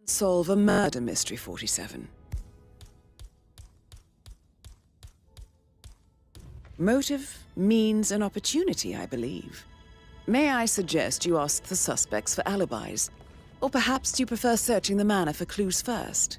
Solve a murder mystery, 47. Motive, means, and opportunity, I believe. May I suggest you ask the suspects for alibis? Or perhaps you prefer searching the manor for clues first?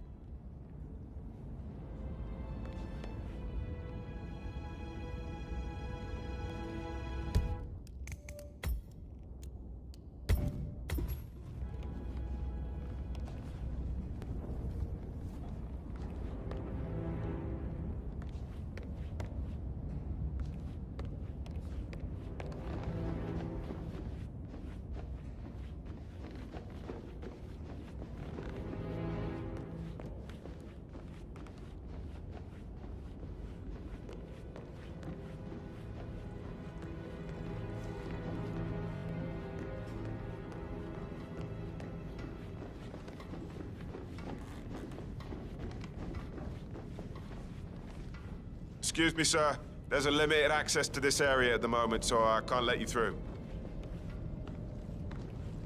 Excuse me, sir. There's a limited access to this area at the moment, so I can't let you through.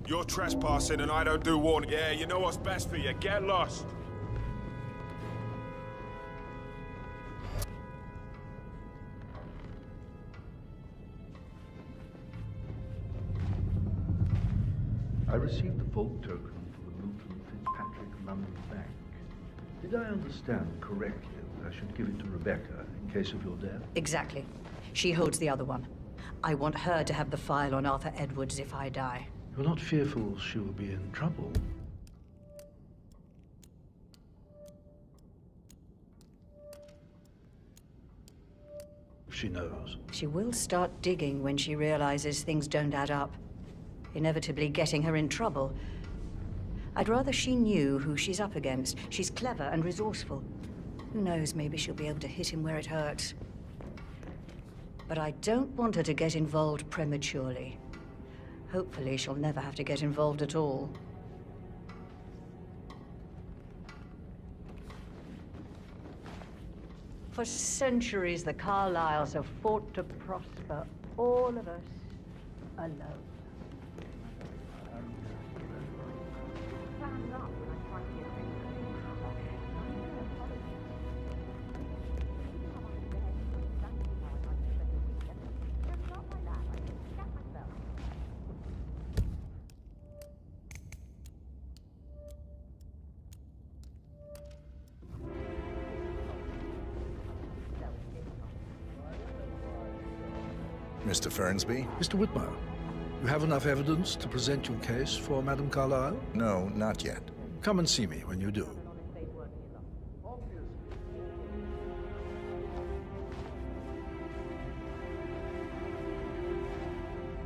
You're trespassing and I don't do warning. Yeah, you know what's best for you. Get lost. I received the vault token for the Milton Fitzpatrick London Bank. Did I understand correctly that I should give it to Rebecca in case of your death? Exactly. She holds the other one. I want her to have the file on Arthur Edwards if I die. You're not fearful she will be in trouble? If she knows. She will start digging when she realizes things don't add up, inevitably getting her in trouble. I'd rather she knew who she's up against. She's clever and resourceful. Who knows, maybe she'll be able to hit him where it hurts. But I don't want her to get involved prematurely. Hopefully she'll never have to get involved at all. For centuries, the Carlyles have fought to prosper, all of us alone. Mr. Fernsby? Mr. Whitmire, you have enough evidence to present your case for Madame Carlyle? No, not yet. Come and see me when you do.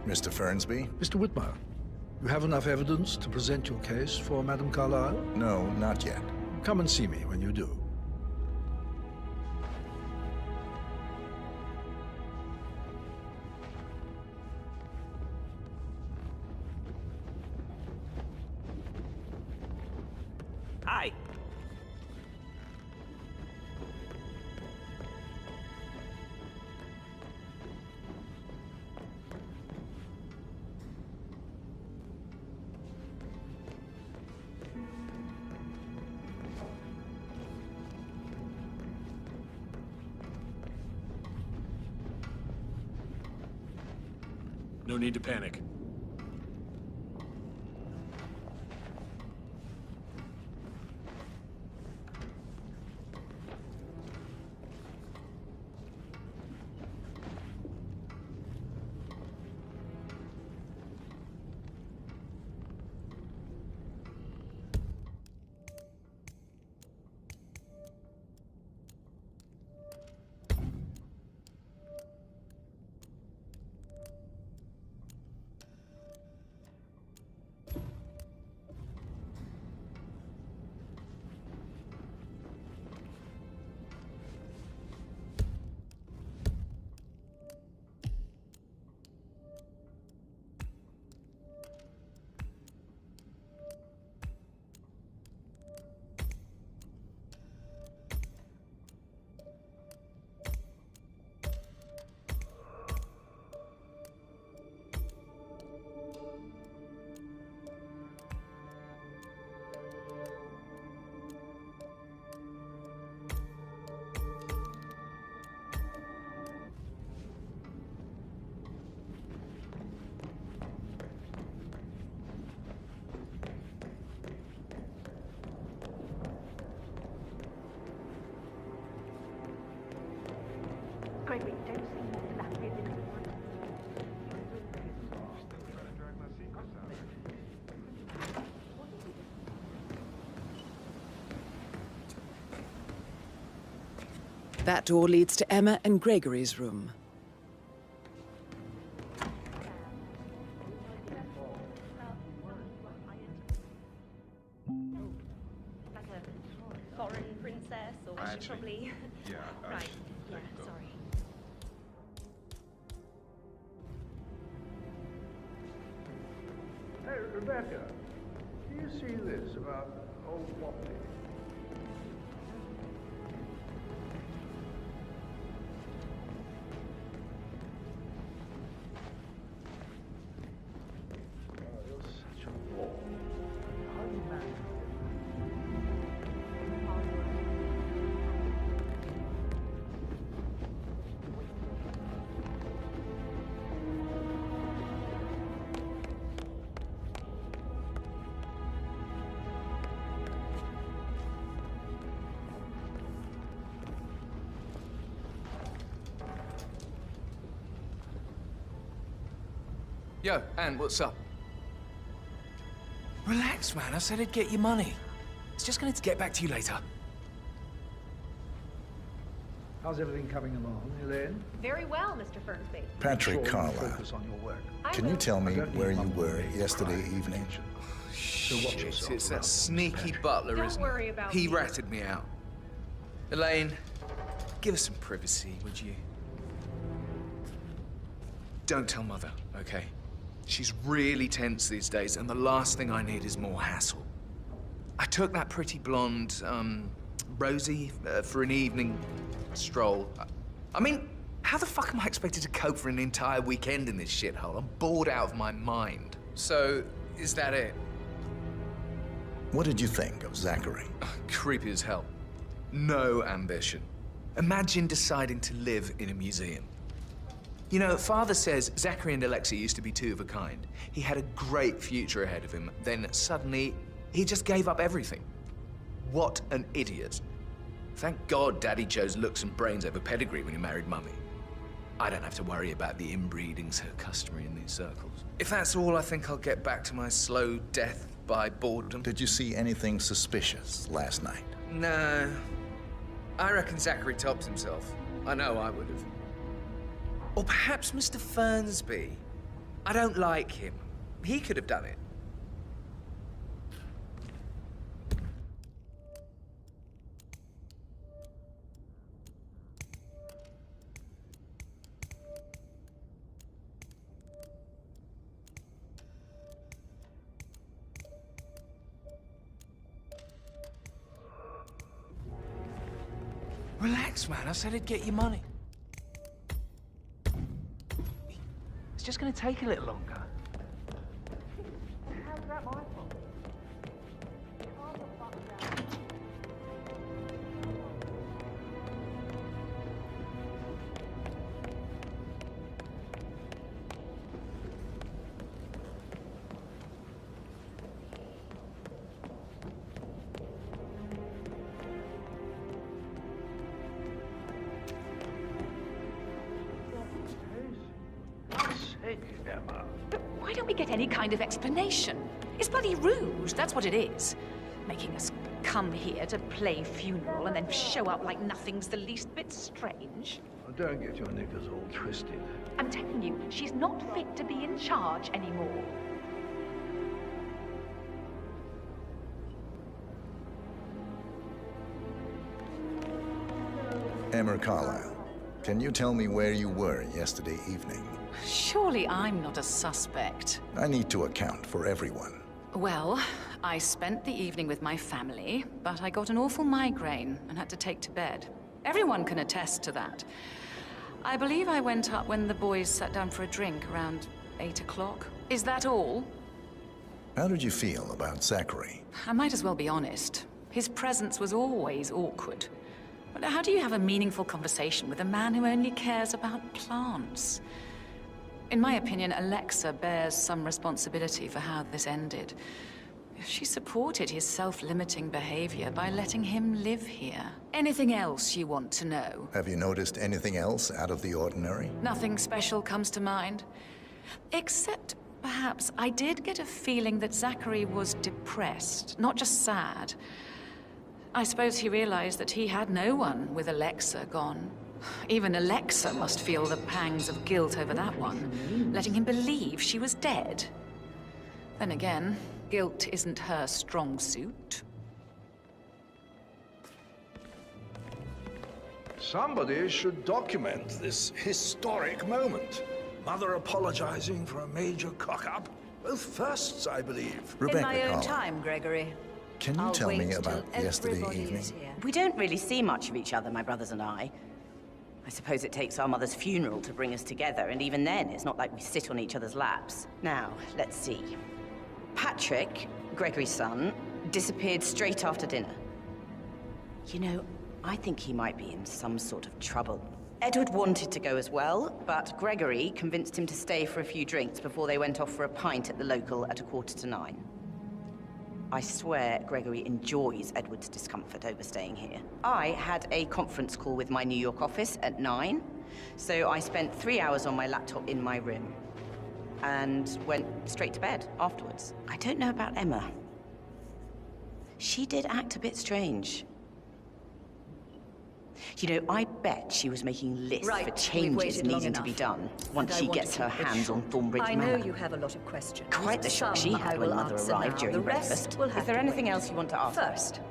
Mr. Fernsby? Mr. Whitmire, you have enough evidence to present your case for Madame Carlyle? No, not yet. Come and see me when you do. Hi. No need to panic. That door leads to Emma and Gregory's room. Like a foreign princess, or I should probably... Yeah, right, yeah, there you go. sorry. Hey, Rebecca, do you see this about old Poppy? Oh, you're such a bore. How do you manage it? Yo, Ann, what's up? Relax, man. I said I'd get you money. It's just going to get back to you later. How's everything coming along, Elaine? Very well, Mr. Fernsby. Patrick Sure you Carlisle, focus on your work. can you tell me I don't where need you mum were to make yesterday cry evening? attention. So watch Shit, yourself it's that around, sneaky Patrick. butler, Don't isn't worry it? about He me. ratted me out. Elaine, give us some privacy, would you? Don't tell Mother, okay? She's really tense these days, and the last thing I need is more hassle. I took that pretty blonde, Rosie, for an evening stroll. I mean, how the fuck am I expected to cope for an entire weekend in this shithole? I'm bored out of my mind. So, is that it? What did you think of Zachary? Creepy as hell. No ambition. Imagine deciding to live in a museum. You know, Father says Zachary and Alexa used to be two of a kind. He had a great future ahead of him. Then suddenly, he just gave up everything. What an idiot. Thank God Daddy chose looks and brains over pedigree when he married Mummy. I don't have to worry about the inbreeding so customary in these circles. If that's all, I think I'll get back to my slow death by boredom. Did you see anything suspicious last night? No. I reckon Zachary tops himself. I know I would have. Or perhaps Mr. Fernsby. I don't like him. He could have done it. Relax, man. I said I'd get you money. It's just gonna take a little longer. How's that my fault? Emma. But why don't we get any kind of explanation? It's bloody rude, that's what it is. Making us come here to play funeral and then show up like nothing's the least bit strange. Oh, don't get your knickers all twisted. I'm telling you, she's not fit to be in charge anymore. Emma Carlisle, can you tell me where you were yesterday evening? Surely I'm not a suspect. I need to account for everyone. Well, I spent the evening with my family, but I got an awful migraine and had to take to bed. Everyone can attest to that. I believe I went up when the boys sat down for a drink around 8 o'clock. Is that all? How did you feel about Zachary? I might as well be honest. His presence was always awkward. But how do you have a meaningful conversation with a man who only cares about plants? In my opinion, Alexa bears some responsibility for how this ended. She supported his self-limiting behavior by letting him live here. Anything else you want to know? Have you noticed anything else out of the ordinary? Nothing special comes to mind. Except, perhaps, I did get a feeling that Zachary was depressed, not just sad. I suppose he realized that he had no one with Alexa gone. Even Alexa must feel the pangs of guilt over that one, letting him believe she was dead. Then again, guilt isn't her strong suit. Somebody should document this historic moment. Mother apologizing for a major cock-up. Both firsts, I believe. Rebecca In my own Carlyle, time, Gregory. can you I'll tell me wait about till yesterday everybody evening? is here. We don't really see much of each other, my brothers and I. I suppose it takes our mother's funeral to bring us together, and even then, it's not like we sit on each other's laps. Now, let's see. Patrick, Gregory's son, disappeared straight after dinner. You know, I think he might be in some sort of trouble. Edward wanted to go as well, but Gregory convinced him to stay for a few drinks before they went off for a pint at the local at 9:15. I swear Gregory enjoys Edward's discomfort over staying here. I had a conference call with my New York office at 9, so I spent 3 hours on my laptop in my room and went straight to bed afterwards. I don't know about Emma. She did act a bit strange. You know, I bet she was making lists Right, for we've changes waited long needing to be enough. done once And I she want gets to her keep it hands on short. Thornbridge I Manor. know you have a lot of questions. Quite the shock Some she I had when will Mother answer arrived now. during The rest breakfast. will Is have there to anything wait. else you want to ask? First,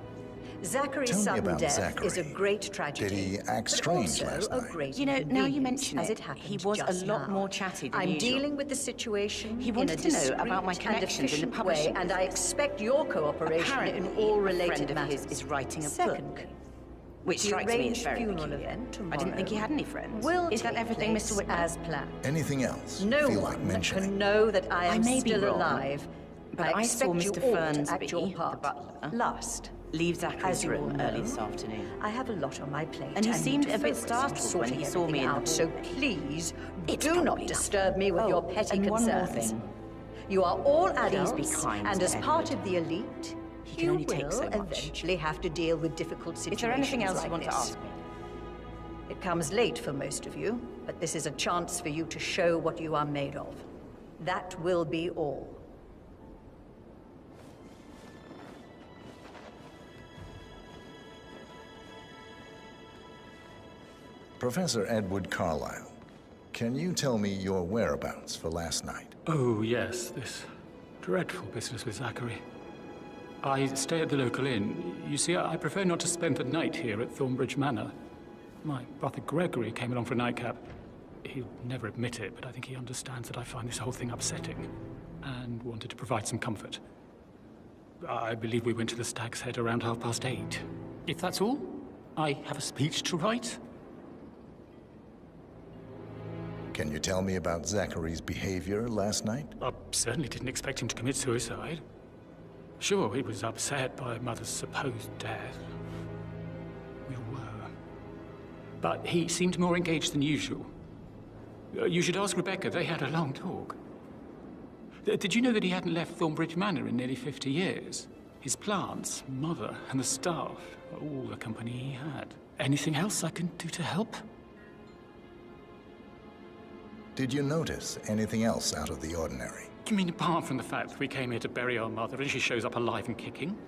Zachary's Tell me sudden about death is a Zachary. great tragedy. Did he act but strange also last a night? great You know, now you inconvenience, mention as it, happened he was just a lot now. more chatty than I'm usual. dealing with the situation He in wanted a to know discreet about my and connections in the efficient publishing way, and I business. expect your cooperation Apparently, in all a related friend of matters. his is writing a Secondly, book, which the strikes me as arranged very funeral peculiar. event I didn't think he had any friends. will Is that take everything, place Mr. Whitman? as planned. Anything else No you feel one like can mentioning? know that I am may be still wrong, alive. but I saw expect Mr. you all to Fernsby, act your the part. butler, Last, leave Zachary's as you all room know, early this afternoon. I have a lot on my plate. And he need seemed to a bit focus on startled when he sorting saw me everything in the out. So hall. please, It's do not probably disturb me with Oh, your petty and concerns. one more thing. You are all Please adults, be kind and to as part Edward. of the elite, He can you only take will so much. eventually have to deal with difficult situations. Is there anything else like you want to this. ask me? It comes late for most of you, but this is a chance for you to show what you are made of. That will be all. Professor Edward Carlyle, can you tell me your whereabouts for last night? Oh, yes, this dreadful business with Zachary. I stay at the local inn. You see, I prefer not to spend the night here at Thornbridge Manor. My brother Gregory came along for a nightcap. He'll never admit it, but I think he understands that I find this whole thing upsetting and wanted to provide some comfort. I believe we went to the Stag's Head around 8:30. If that's all, I have a speech to write. Can you tell me about Zachary's behavior last night? I certainly didn't expect him to commit suicide. Sure, he was upset by Mother's supposed death. We all were. But he seemed more engaged than usual. You should ask Rebecca. They had a long talk. Did you know that he hadn't left Thornbridge Manor in nearly 50 years? His plants, Mother, and the staff, all the company he had. Anything else I can do to help? Did you notice anything else out of the ordinary? You mean apart from the fact that we came here to bury our mother and she shows up alive and kicking?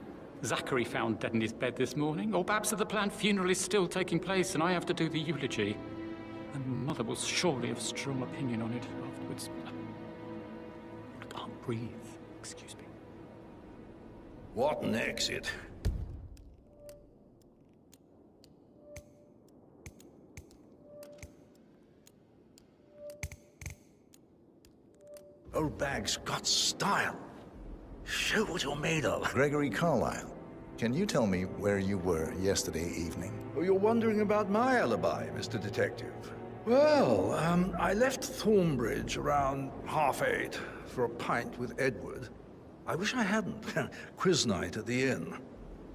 Zachary found dead in his bed this morning? Or perhaps that the planned funeral is still taking place and I have to do the eulogy? And Mother will surely have strong opinion on it afterwards. I can't breathe. Excuse me. What an exit. Old bag's got style. Show what you're made of. Gregory Carlyle, can you tell me where you were yesterday evening? Oh, you're wondering about my alibi, Mr. Detective. Well, I left Thornbridge around 8:30 for a pint with Edward. I wish I hadn't. Quiz night at the inn.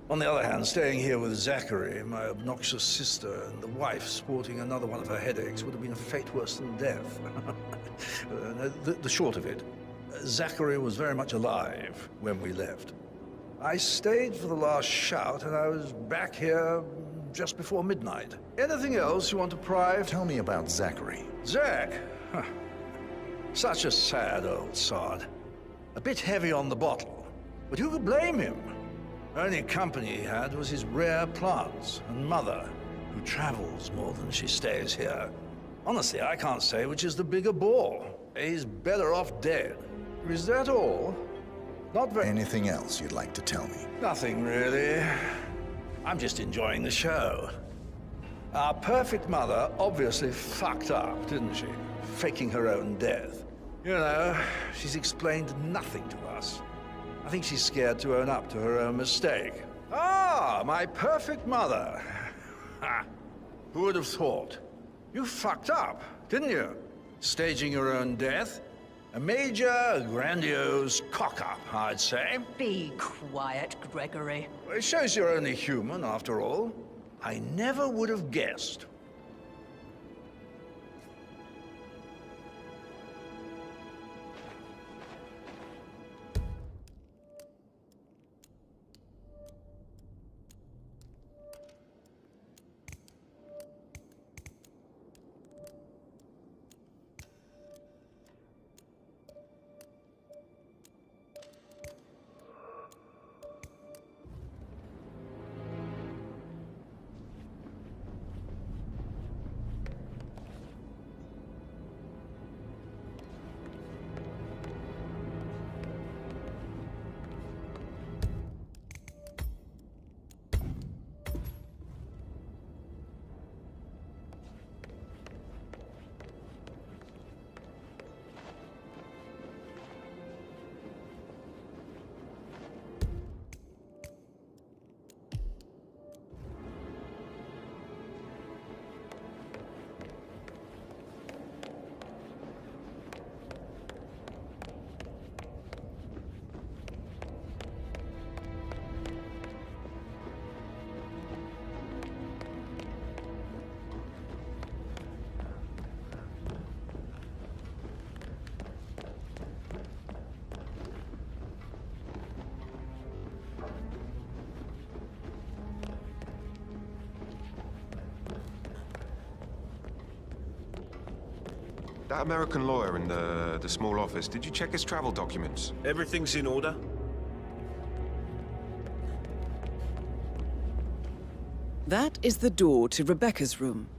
On the other hand, staying here with Zachary, my obnoxious sister, and the wife sporting another one of her headaches would have been a fate worse than death. The short of it, Zachary was very much alive when we left. I stayed for the last shout, and I was back here just before midnight. Anything else you want to pry? Tell me about Zachary. Zack? Huh. Such a sad old sod. A bit heavy on the bottle. But who could blame him? Only company he had was his rare plants and mother, who travels more than she stays here. Honestly, I can't say which is the bigger bore. He's better off dead. Is that all? Not very... Anything else you'd like to tell me? Nothing, really. I'm just enjoying the show. Our perfect mother obviously fucked up, didn't she? Faking her own death. You know, she's explained nothing to us. I think she's scared to own up to her own mistake. Ah, my perfect mother. Ha! Who would have thought? You fucked up, didn't you? Staging your own death? A major, grandiose cock-up, I'd say. Be quiet, Gregory. It shows you're only human, after all. I never would have guessed. That American lawyer in the small office, did you check his travel documents? Everything's in order. That is the door to Rebecca's room.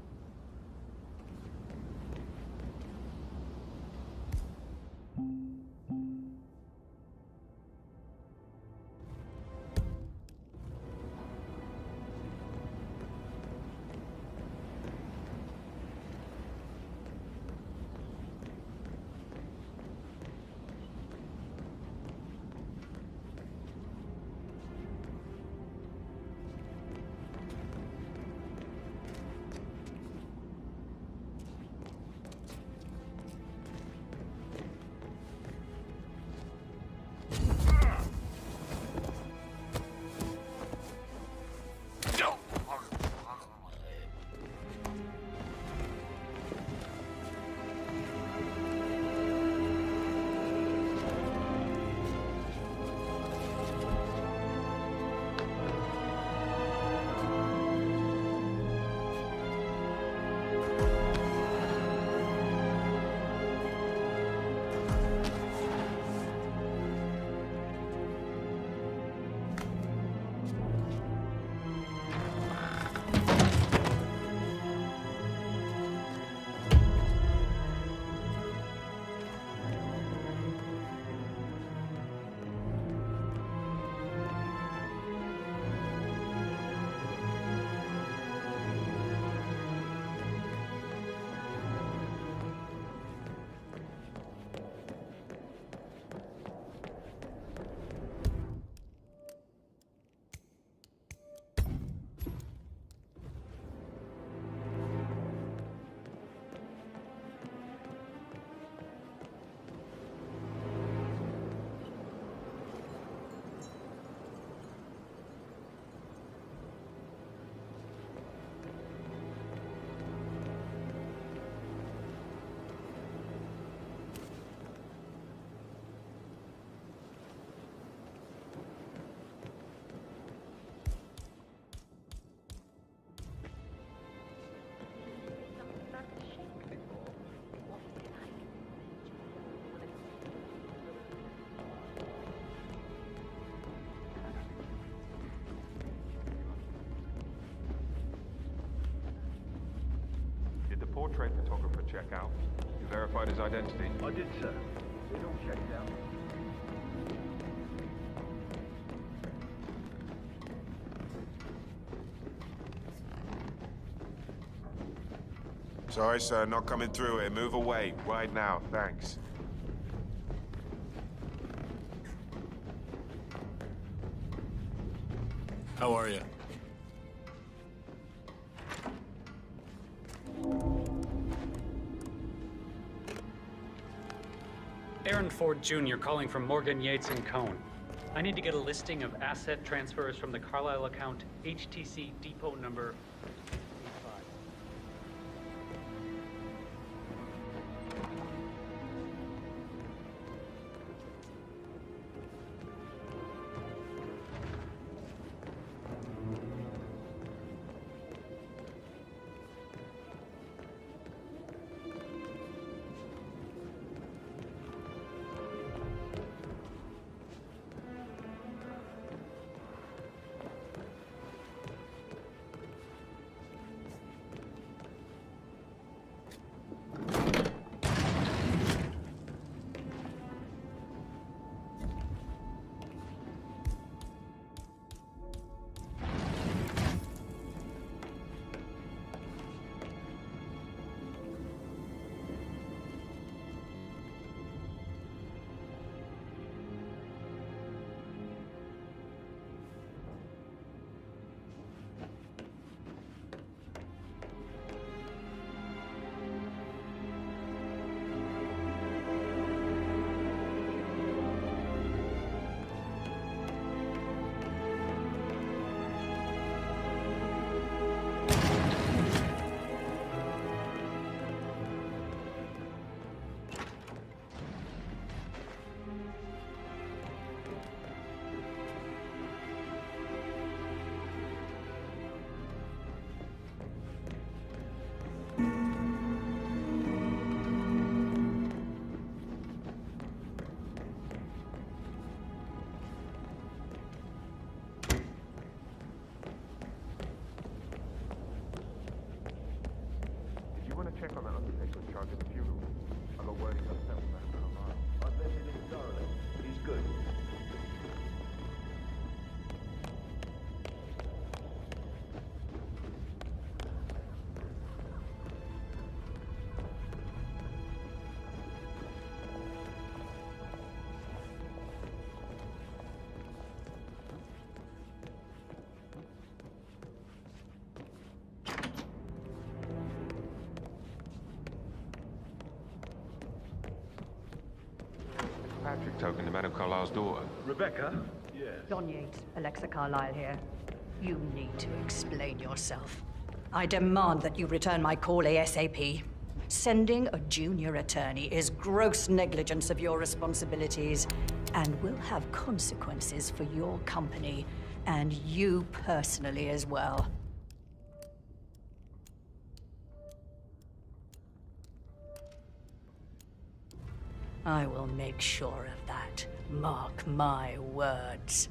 portrait photographer check out? You verified his identity? I did, sir. It all checked out. Sorry, sir, not coming through it. Move away, right now, thanks. How are you? Aaron Ford Jr. calling from Morgan, Yates & Cohn. I need to get a listing of asset transfers from the Carlisle account HTC depot number 85. Check on that undertaker in charge of the funeral. I got word he got settled back in a mile. I've vetted him thoroughly. He's good. Patrick token to Madame Carlisle's daughter. Rebecca? Yes. Don Yates, Alexa Carlisle here. You need to explain yourself. I demand that you return my call ASAP. Sending a junior attorney is gross negligence of your responsibilities and will have consequences for your company and you personally as well. I will make sure of that. Mark my words.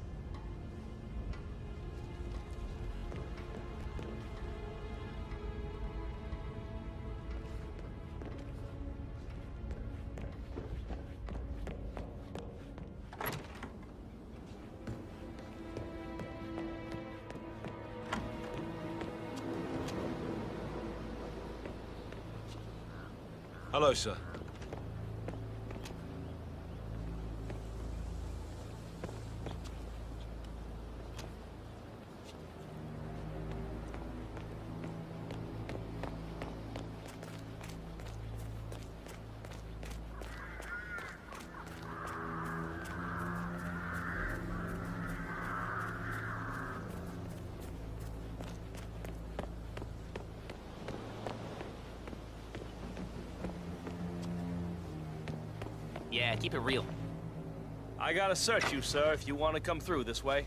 Hello, sir. Yeah, keep it real. I gotta search you, sir, if you want to come through this way.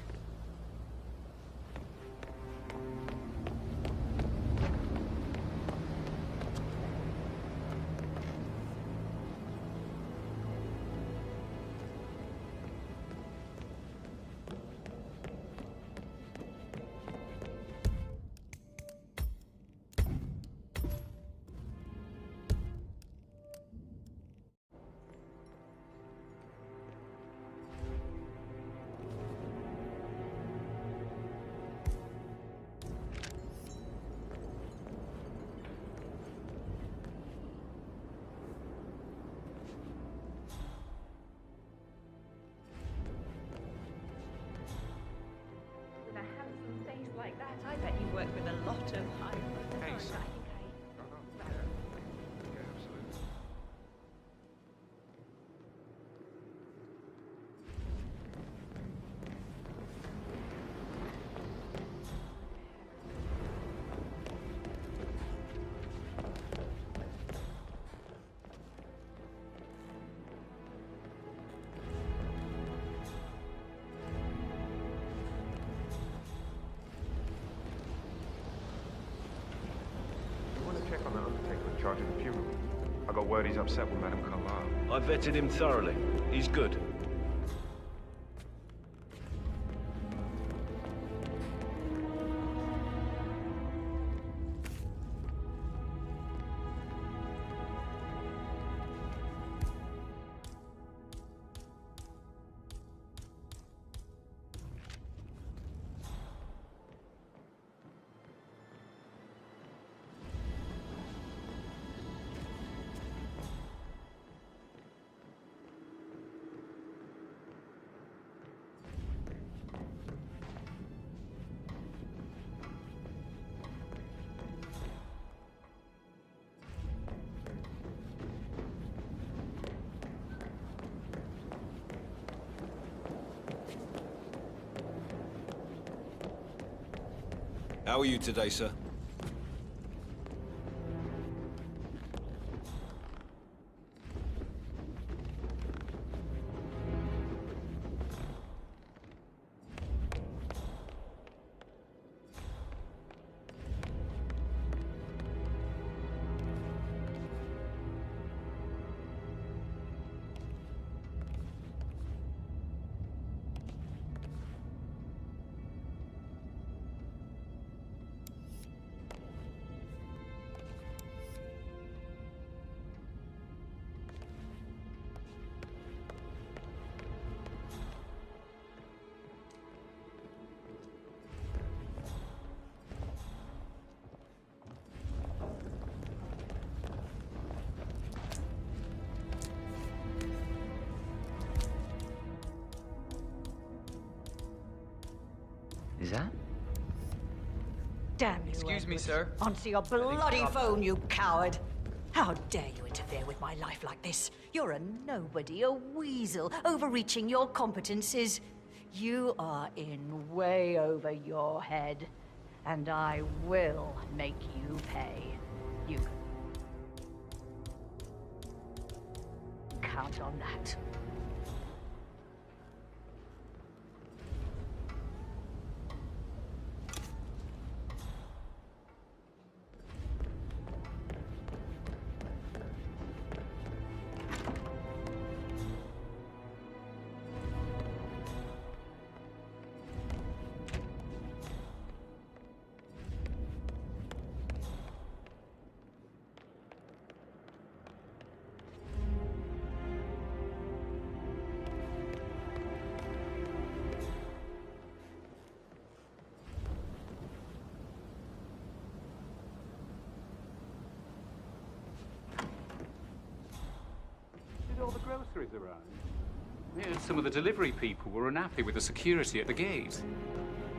worked with a lot of high. Thanks. Check on that undertaker in charge of the funeral. I got word he's upset with Madame Carlyle. I vetted him thoroughly. He's good. How are you today, sir? Is that? Damn you, Excuse me, Edward. sir. Answer your bloody phone, you coward! How dare you interfere with my life like this? You're a nobody, a weasel, overreaching your competences. You are in way over your head, and I will make you pay. You can count on that. All the groceries around. Yeah, some of the delivery people were unhappy with the security at the gate.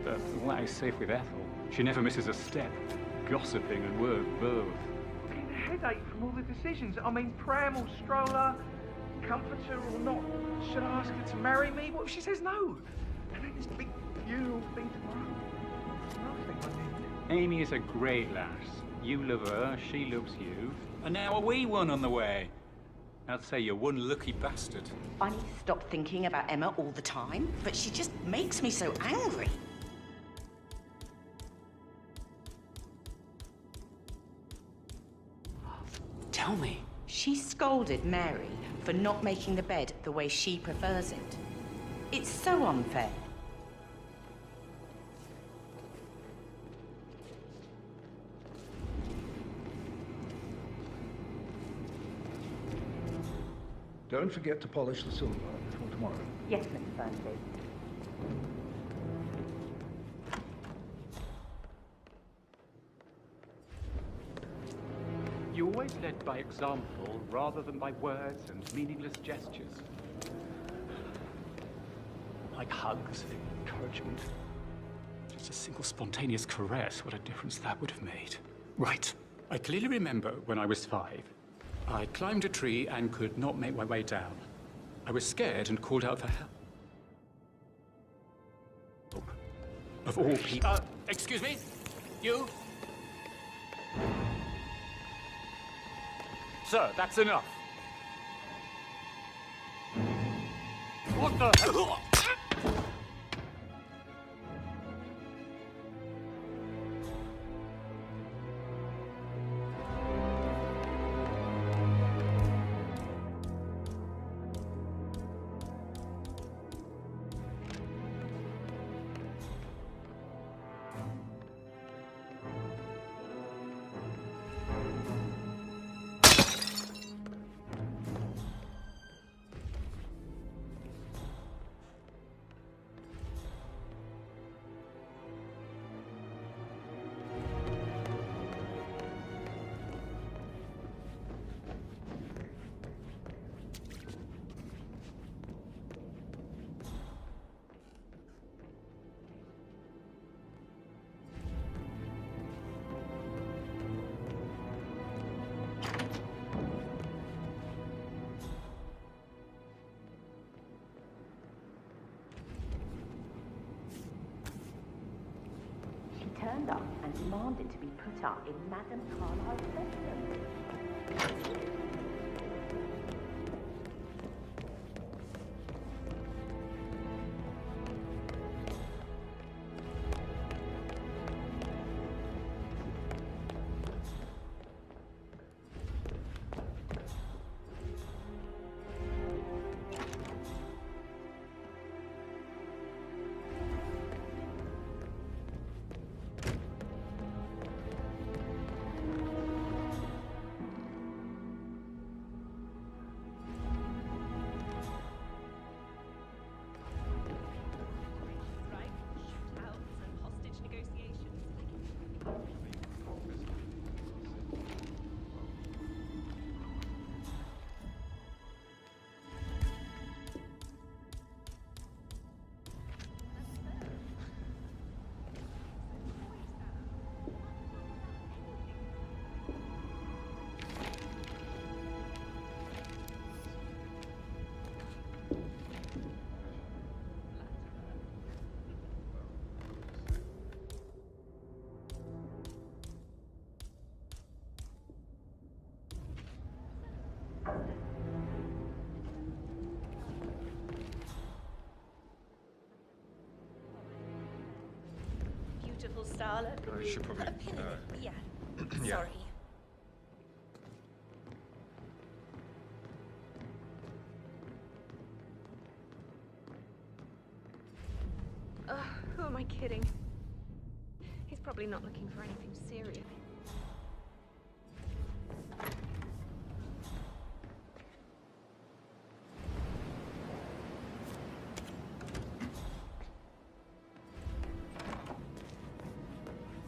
But life's safe with Ethel. She never misses a step. Gossiping and work both. Getting a headache from all the decisions. I mean, pram or stroller, comforter or not. Should I ask her to marry me? What if she says no? And then this big funeral thing tomorrow. Nothing I need. Amy is a great lass. You love her, she loves you. And now a wee one on the way. I'd say you're one lucky bastard. I need to stop thinking about Emma all the time, but she just makes me so angry. Tell me. She scolded Mary for not making the bed the way she prefers it. It's so unfair. Don't forget to polish the silver before tomorrow. Yes, Mr. Burnsley. You always led by example rather than by words and meaningless gestures. Like hugs, encouragement. Just a single spontaneous caress, what a difference that would have made. Right. I clearly remember when I was 5. I climbed a tree and could not make my way down. I was scared and called out for help. Of all people. Excuse me? You? Sir, that's enough. What the hell? Turned up and demanded to be put up in Madame Carlyle's bedroom. Beautiful starlet. I should probably... Yeah. Yeah. Sorry. Who am I kidding? He's probably not looking for anything serious.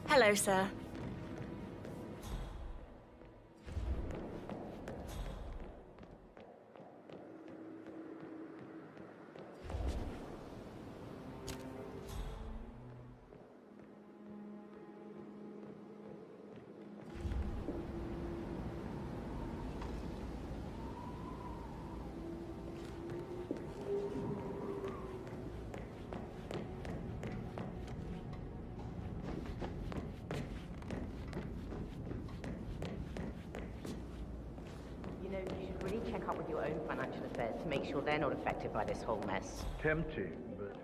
Hello, sir. You should really check up with your own financial affairs to make sure they're not affected by this whole mess. Tempting, but...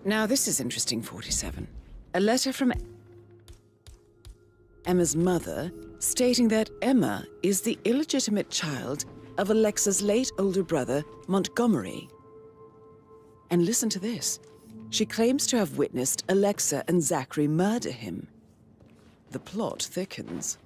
Now this is interesting, 47. A letter from Emma's mother stating that Emma is the illegitimate child of Alexa's late older brother, Montgomery. And listen to this. She claims to have witnessed Alexa and Zachary murder him. The plot thickens.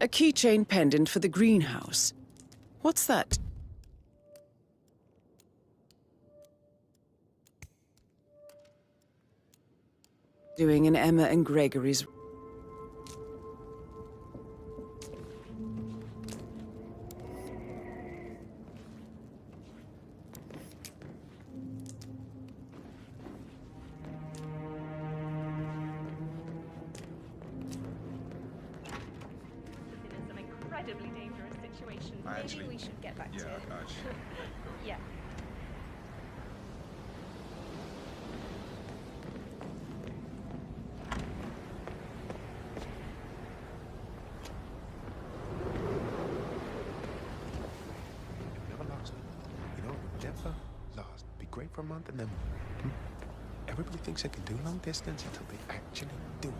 A keychain pendant for the greenhouse. What's that? Doing in Emma and Gregory's... Incredibly dangerous situation. Maybe we should get back to it. Yeah. Never lost. You know, never lost. Be great for a month and then everybody thinks they can do long distance until they actually do it.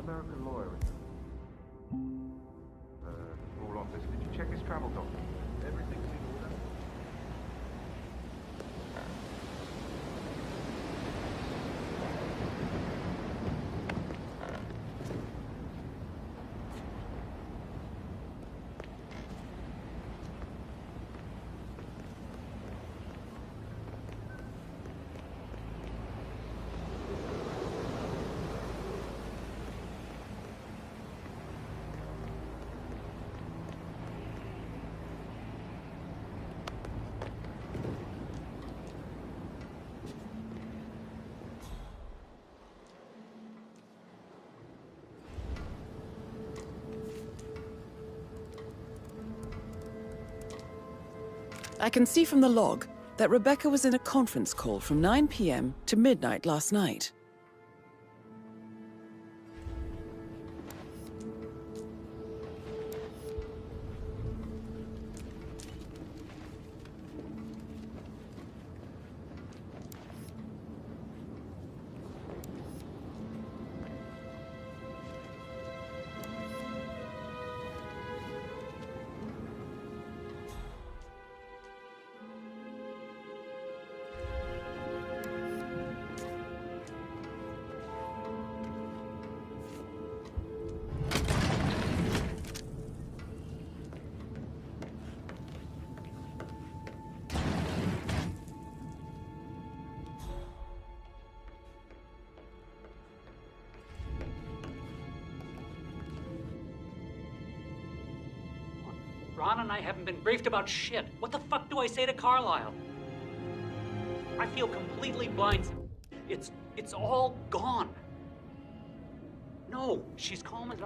American lawyer. The small office. Did you check his travel documents? Everything's in order? I can see from the log that Rebecca was in a conference call from 9 p.m. to midnight last night. Ron and I haven't been briefed about shit. What the fuck do I say to Carlisle? I feel completely blind. It's all gone. No, she's calm as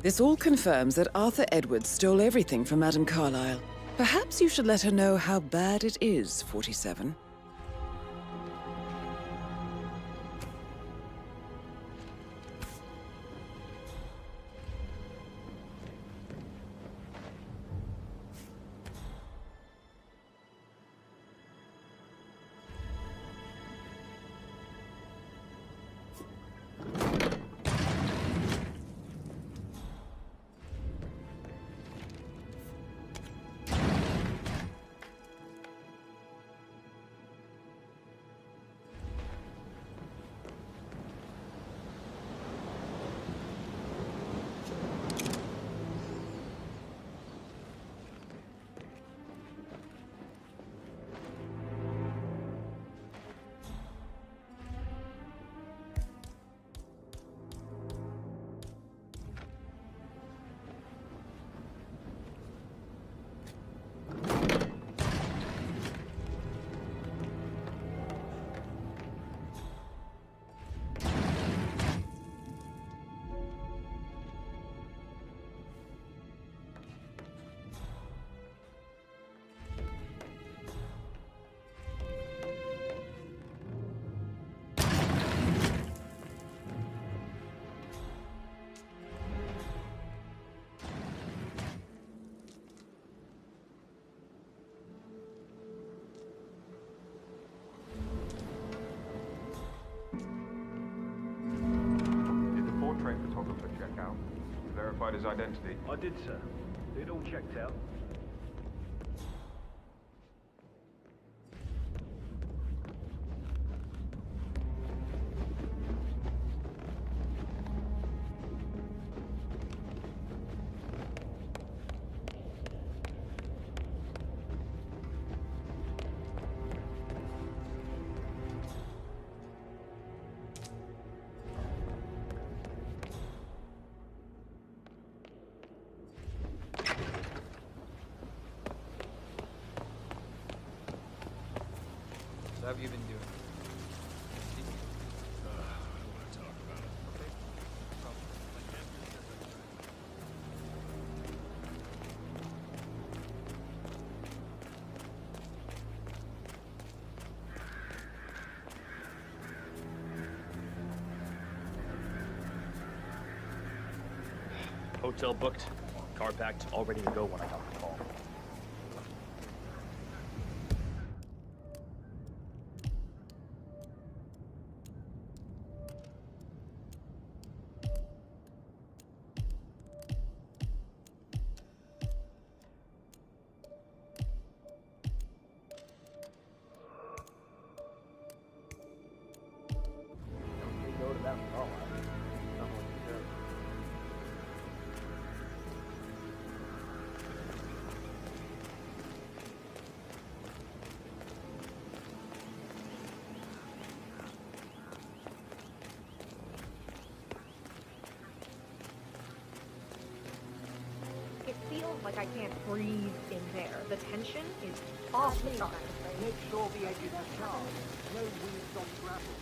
This all confirms that Arthur Edwards stole everything from Madame Carlyle. Perhaps you should let her know how bad it is, 47. verified his identity? I did, sir. It all checked out. How have you been doing? Hotel booked, car packed, all ready to go when I got the call. It feels like I can't breathe in there. The tension is off the charts. Make sure the edges are sharp. No weeds on gravel.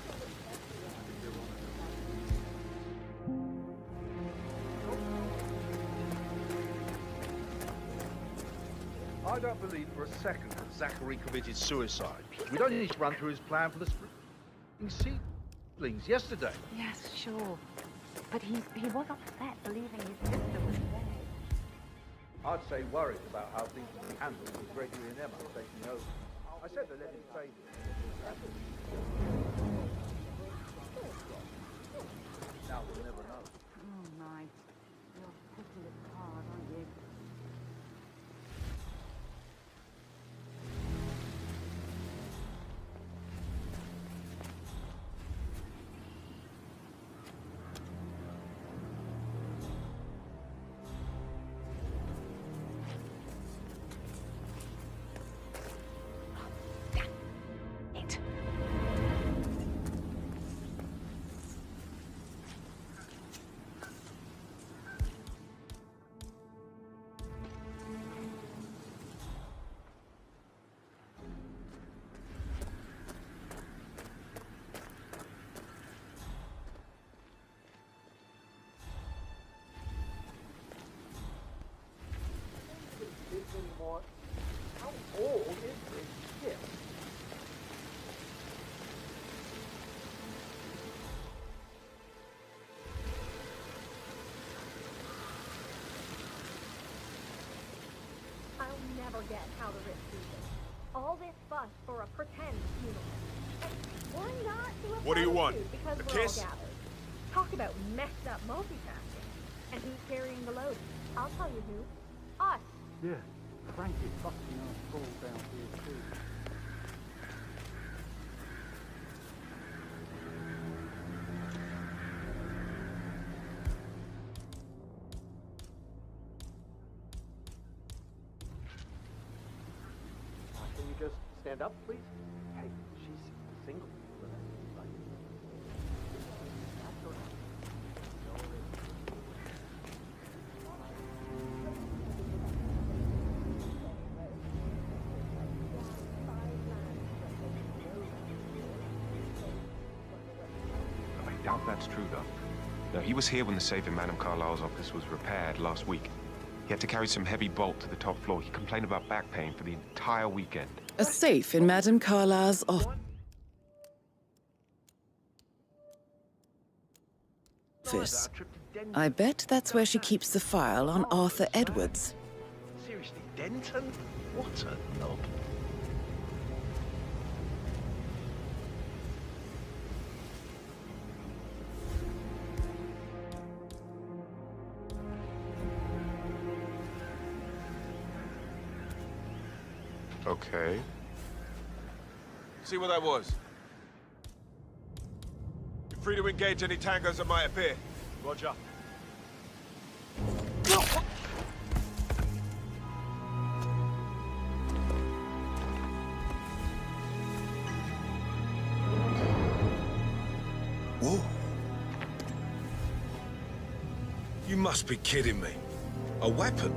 I don't believe for a second that Zachary committed suicide. We don't need to run through his plan for the spring seedlings yesterday. Yes, sure. But he was upset believing his sister was dead. I'd say worried about how things will be handled with Gregory and Emma taking over. I said to let him say now we'll never know. Oh, my. You're pushing it hard, aren't you? Anymore. How old is this ship? I'll never get how the Rich do this. All this fuss for a pretend funeral. And why not do a What do you photo want? shoot because A we're kiss? all gathered? Talk about messed up multitasking. And who's carrying the load? I'll tell you who. Us. Yeah, Frank is busting our balls down here too. Can you just stand up, please? Hey, she's single. Right? That's all right. I doubt that's true, though. No, he was here when the safe in Madame Carlyle's office was repaired last week. He had to carry some heavy bolt to the top floor. He complained about back pain for the entire weekend. A safe in Madame Carlyle's office. I bet that's where she keeps the file on Arthur Edwards. Seriously, Denton? What a knob. Okay. See what that was? You're free to engage any tangos that might appear. Roger. Whoa. You must be kidding me. A weapon?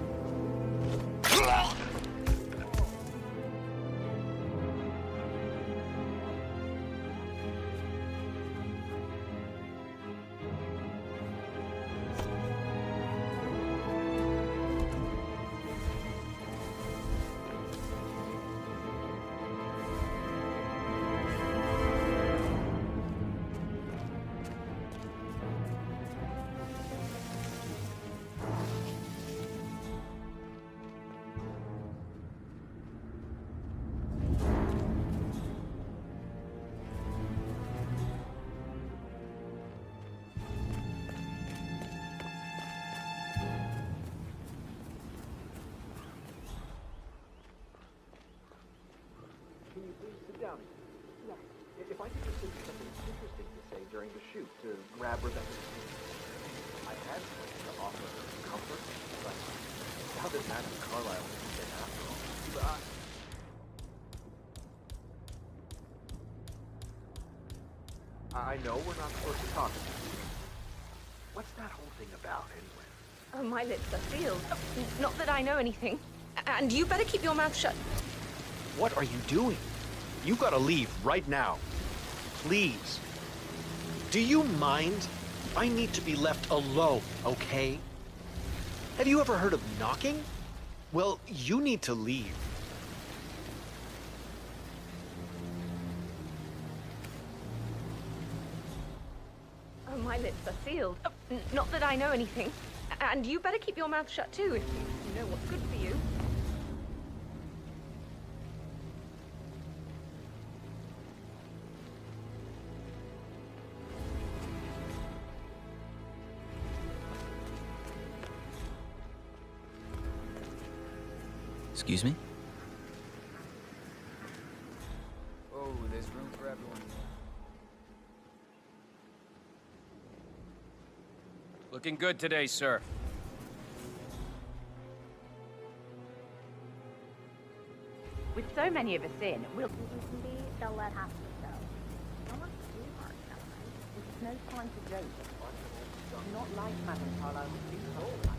Can you please sit down? Yes. If I could just think of something interesting to say during the shoot to grab Rebecca's attention. I had planned to offer her comfort, but now that Madame Carlyle is dead after all, I know we're not supposed to talk about it. What's that whole thing about, anyway? Oh, my lips are sealed. Oh, not that I know anything. And you better keep your mouth shut. What are you doing? You gotta leave right now. Please. Do you mind? I need to be left alone, okay? Have you ever heard of knocking? Well, you need to leave. Oh, my lips are sealed. Oh, not that I know anything. And you better keep your mouth shut too if you know what's good for you. Excuse me? Oh, there's room for everyone. Looking good today, sir. With so many of us in, we'll... They'll let half of us go. How much do you mark that night? It's no time to joke. Not like Madame Carlyle would do so.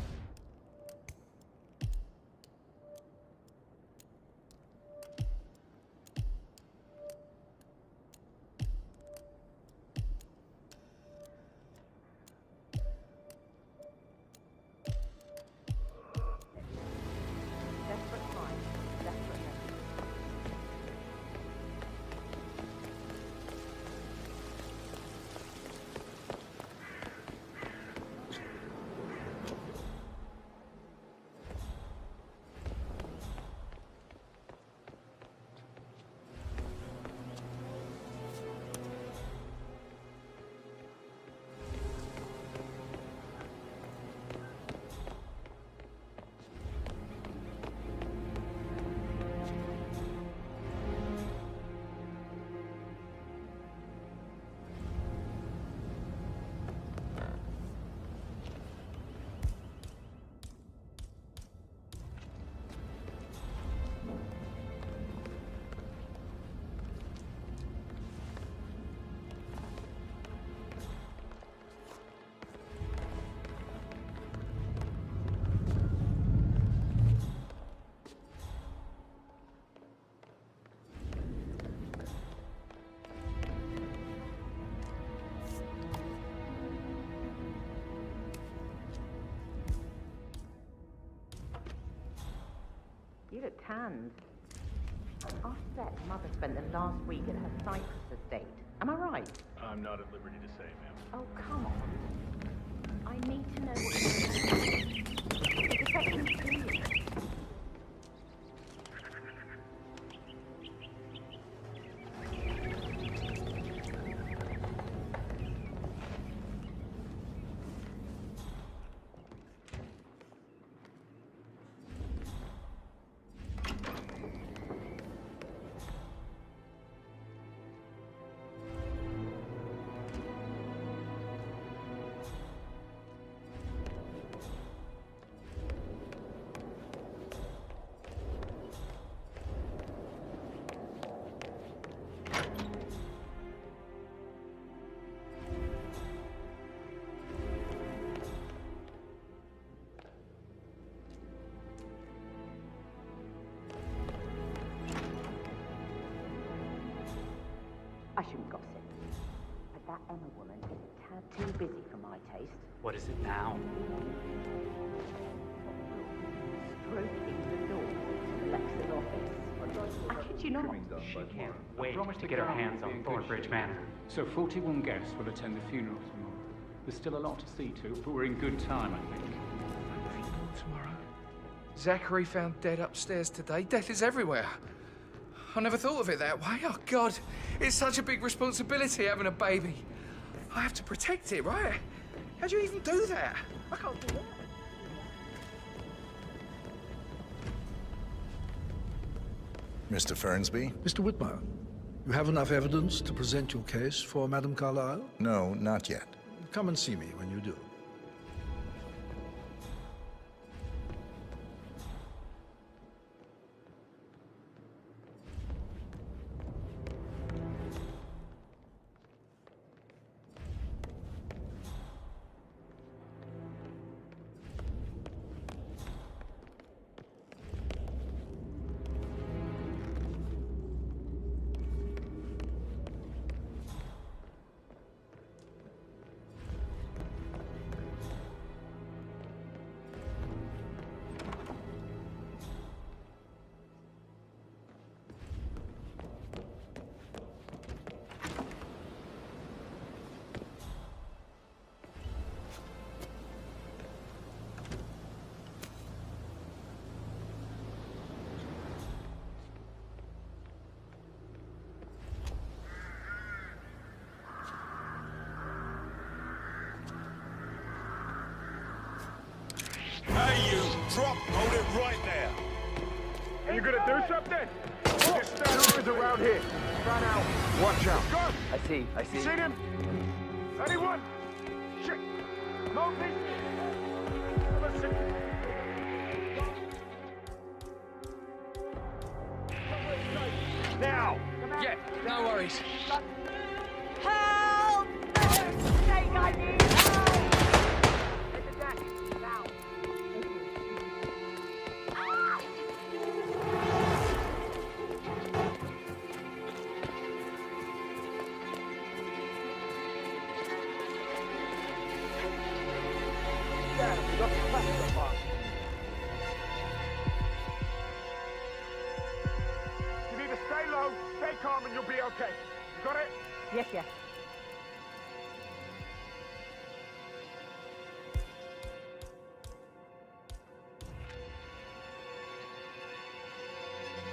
You look tanned. Our set mother spent the last week at her Cyprus estate. Am I right? I'm not at liberty to say, ma'am. Oh, come on. I need to know what you're doing. It's affecting me. I shouldn't gossip. But that Emma woman is a tad too busy for my taste. What is it now? Stroking the door to Alexa's office. I kid you not. She can't wait Promised to get her Carol hands would be on in good Thornbridge shape. Manor. So 41 guests will attend the funeral tomorrow. There's still a lot to see to, but we're in good time, I think. Tomorrow. Zachary found dead upstairs today. Death is everywhere. I never thought of it that way. Oh, God. It's such a big responsibility having a baby. I have to protect it, right? How do you even do that? I can't do that. Mr. Fernsby? Mr. Whitmer, you have enough evidence to present your case for Madame Carlyle? No, not yet. Come and see me when you do. Hey, you! Drop! Hold it right there! Are you gonna do something? Just stand around here. Fan out. Watch out. Go! I see. You seen him? Anyone? Shit! Notice? Listen. Now! Yeah, no worries. Help! Jake, I need help! Take the deck, now. You need to stay low, stay calm, and you'll be okay. You got it? Yes, yes.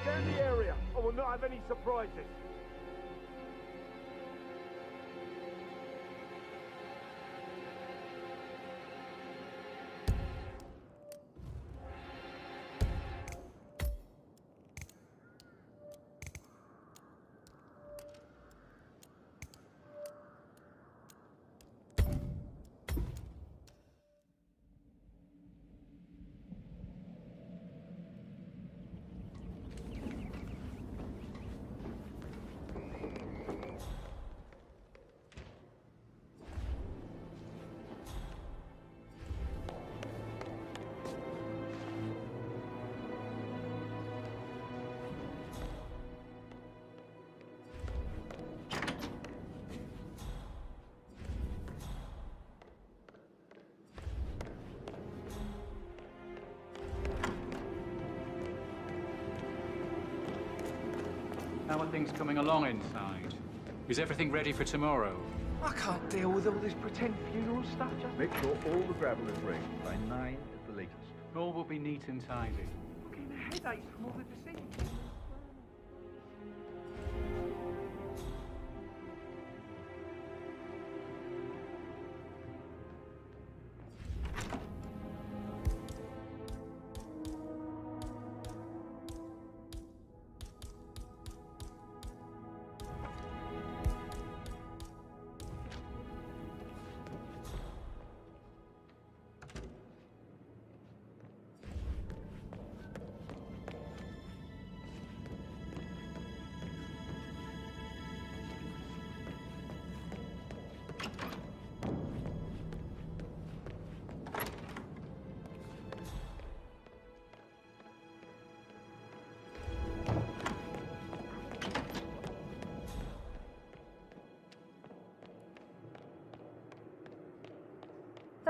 Scan the area. I will not have any surprises. How are things coming along inside? Is everything ready for tomorrow? I can't deal with all this pretend funeral stuff, just... Make sure all the gravel is ready by 9 at the latest. All will be neat and tidy. Getting headaches from all the decisions.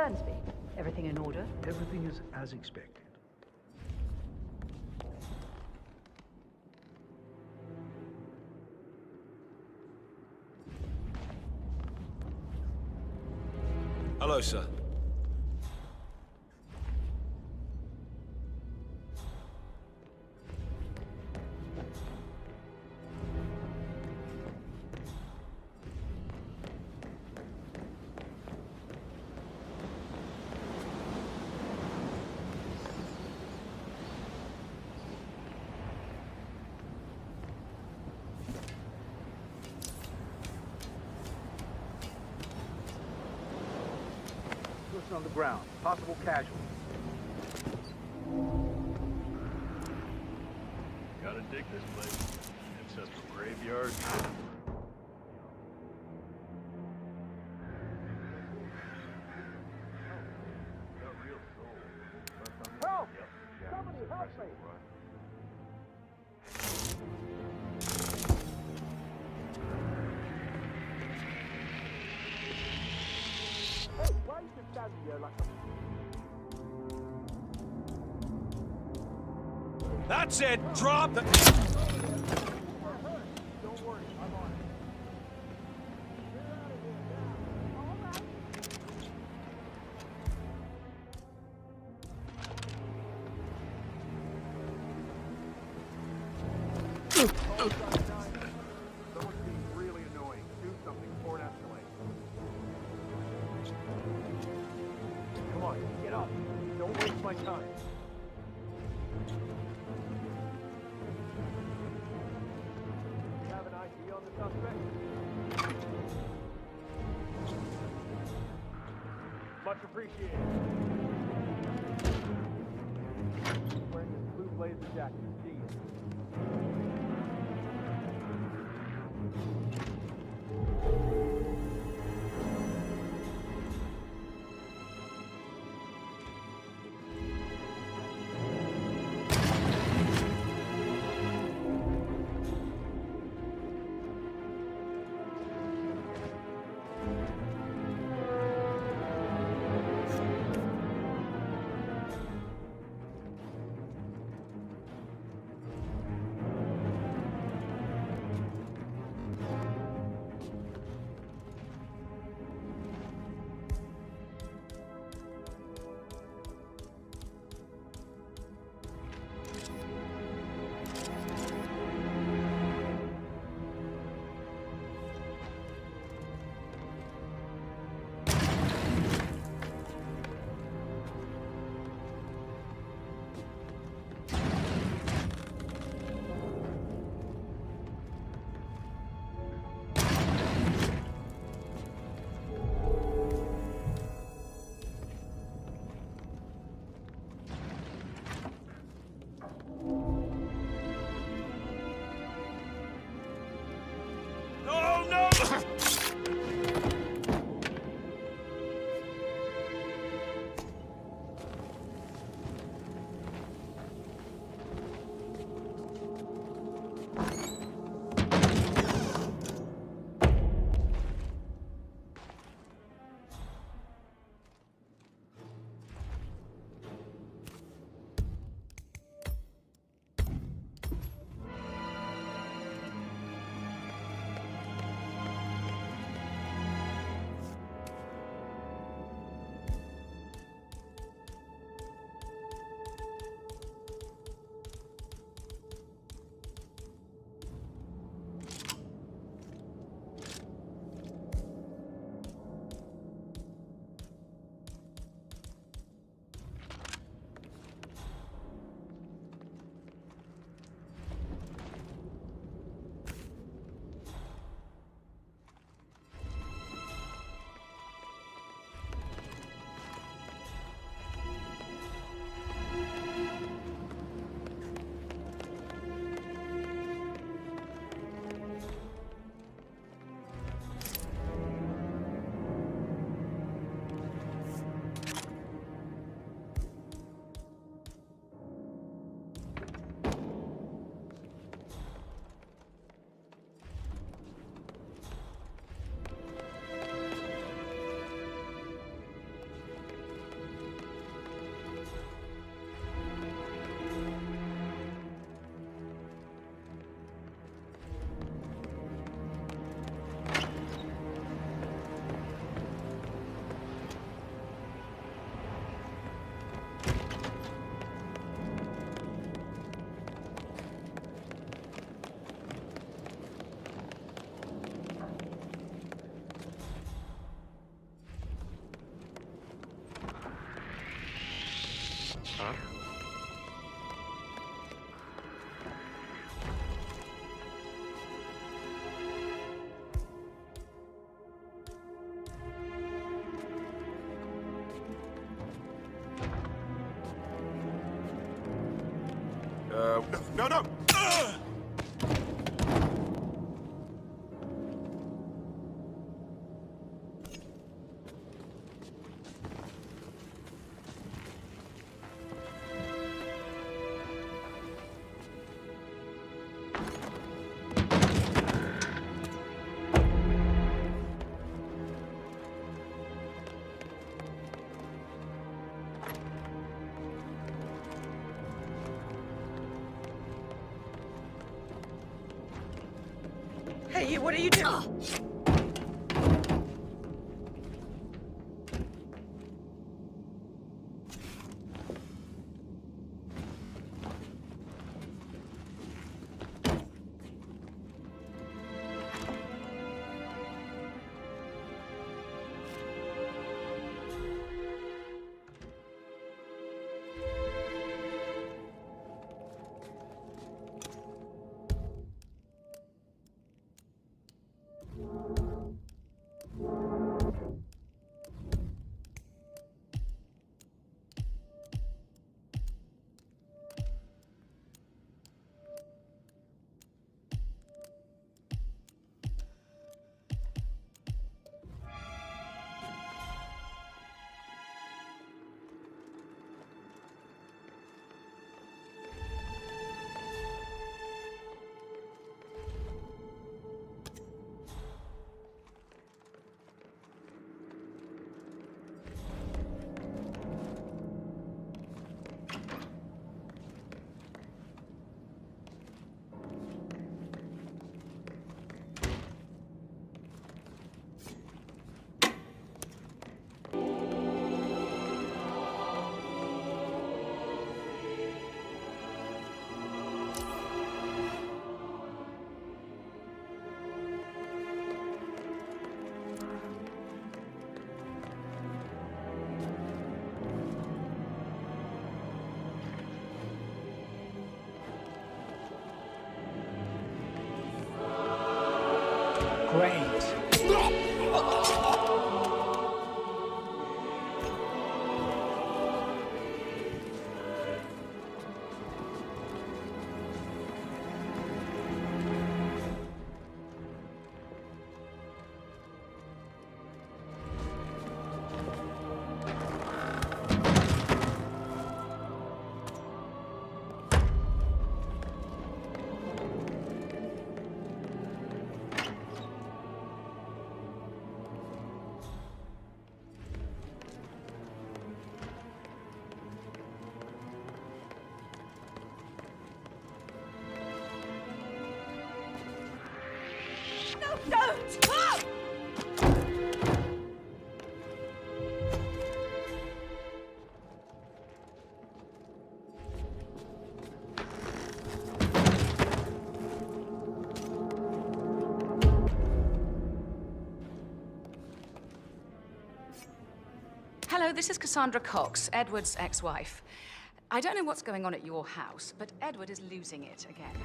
Burnsby, everything in order? Everything is as expected. Hello, sir. On the ground. Possible casualty. Gotta dig this place. Ancestral graveyard. Help! Somebody help me! Hey, why are you just standing there like a... That's it! Drop the... Don't worry, I'm on it. Someone's being really annoying. Do something before it escalates. Come on, get up. Don't waste my time. You have an ID on the suspect? Much appreciated. Wearing this blue blazer jacket. Genius. No, no, no, no! Hey, you, what are you doing? Great. Don't! Ah! Hello, this is Cassandra Cox, Edward's ex-wife. I don't know what's going on at your house, but Edward is losing it again.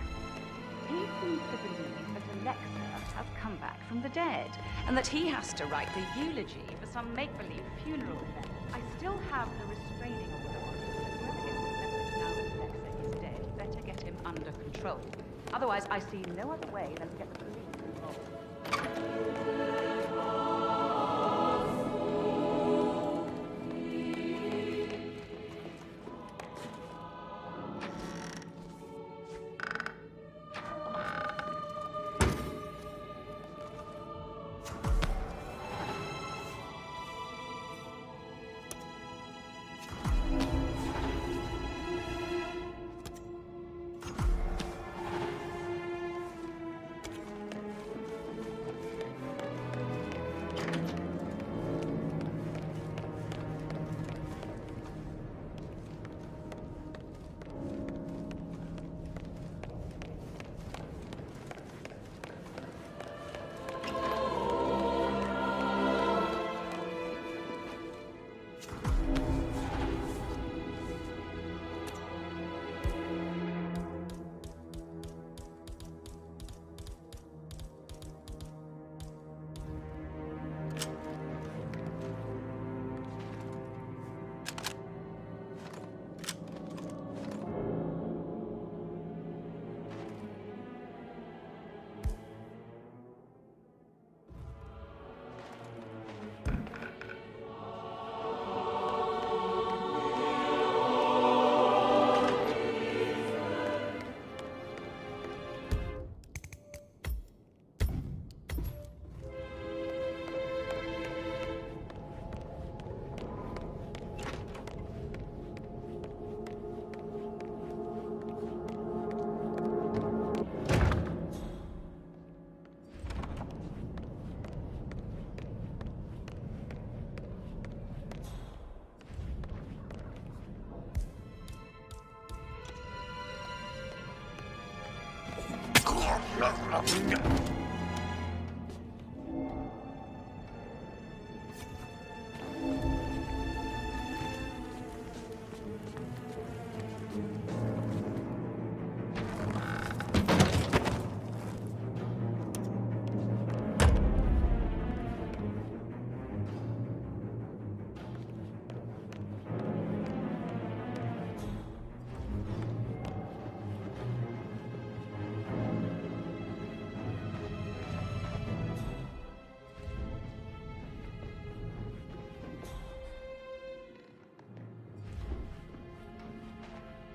He seems to believe that Alexa has come back from the dead, and that he has to write the eulogy for some make-believe funeral event. I still have the restraining order on him, so whoever gets this message now that Alexa is dead better get him under control. Otherwise, I see no other way than to get the police involved.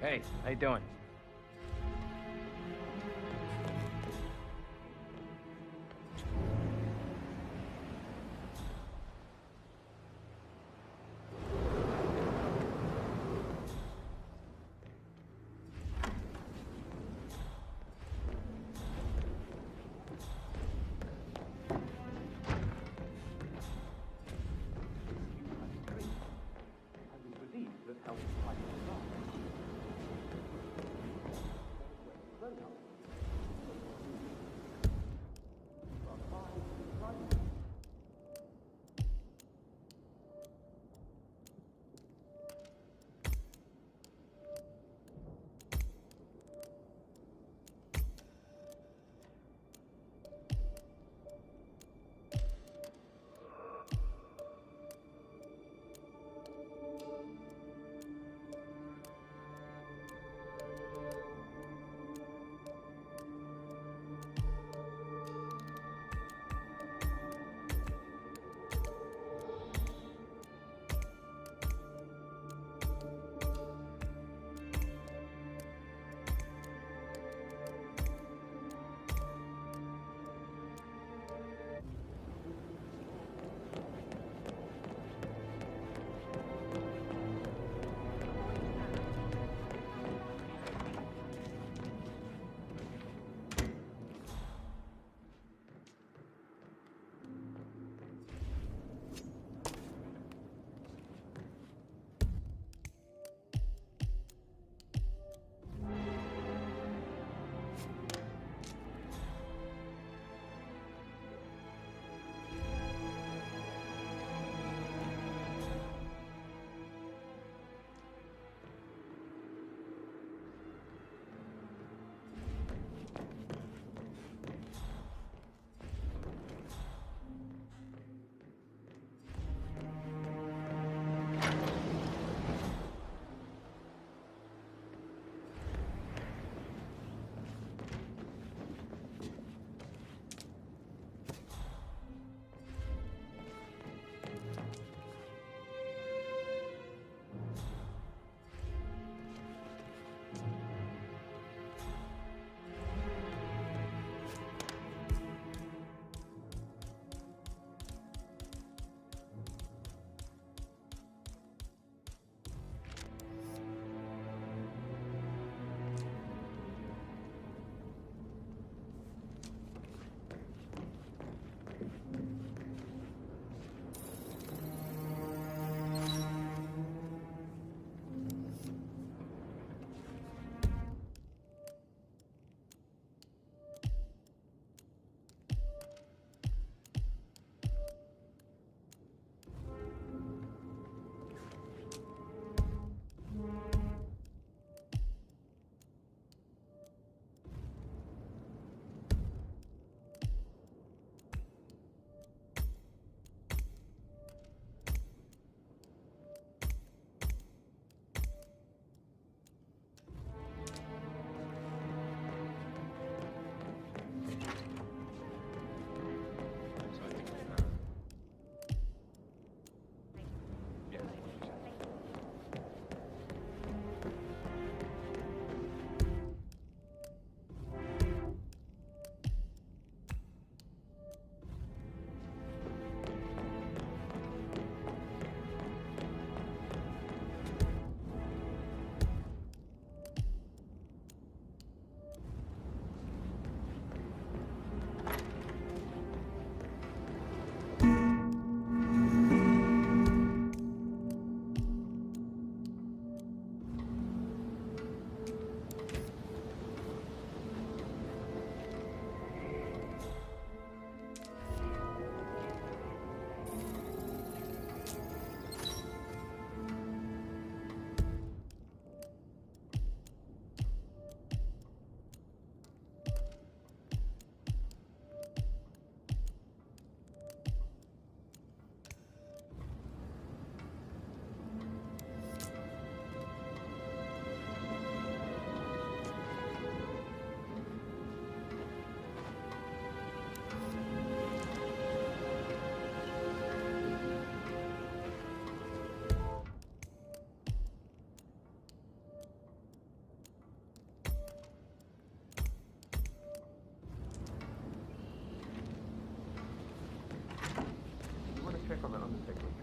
Hey, how you doing?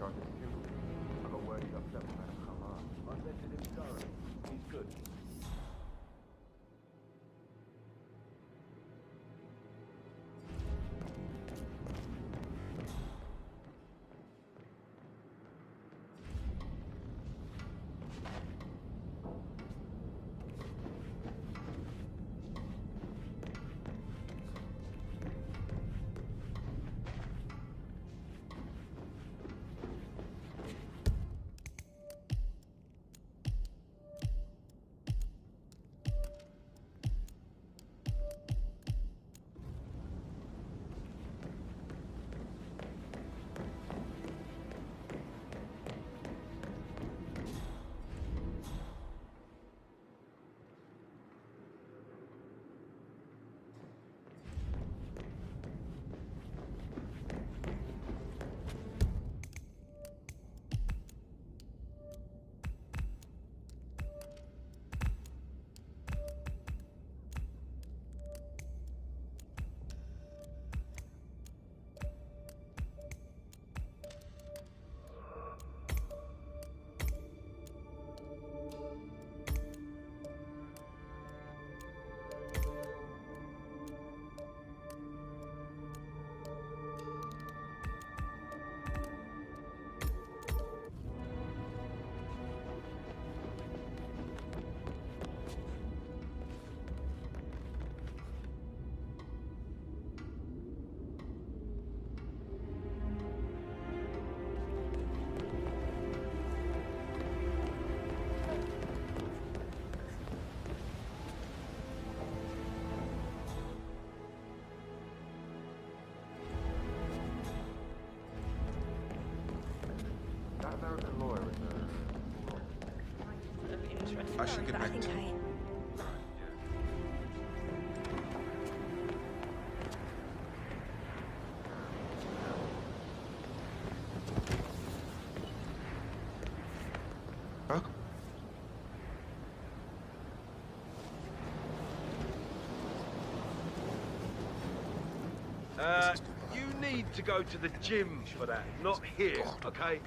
charges too. I got word he's upset with Madame Khamar. I vetted him thoroughly. He's good. That American lawyer is I should get back to you. Huh? You need to go to the gym for that, not here, okay?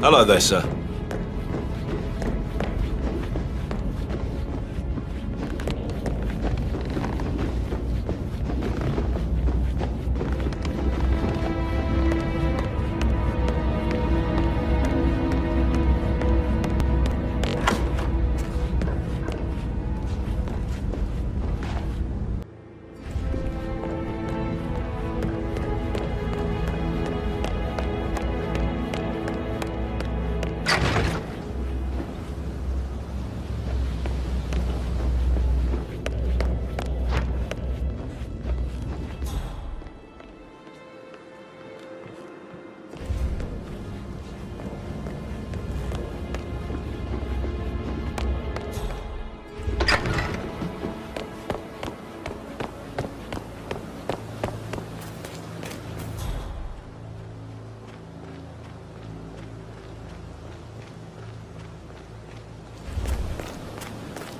Hello there, sir.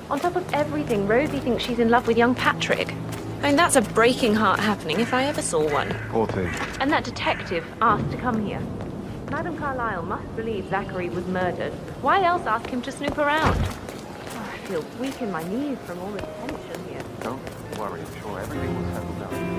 On top of everything, Rosie thinks she's in love with young Patrick. I mean, that's a breaking heart happening if I ever saw one. Poor thing. And that detective asked to come here. Madam Carlyle must believe Zachary was murdered. Why else ask him to snoop around? Oh, I feel weak in my knees from all the tension here. Don't worry, I'm sure everything will settle down.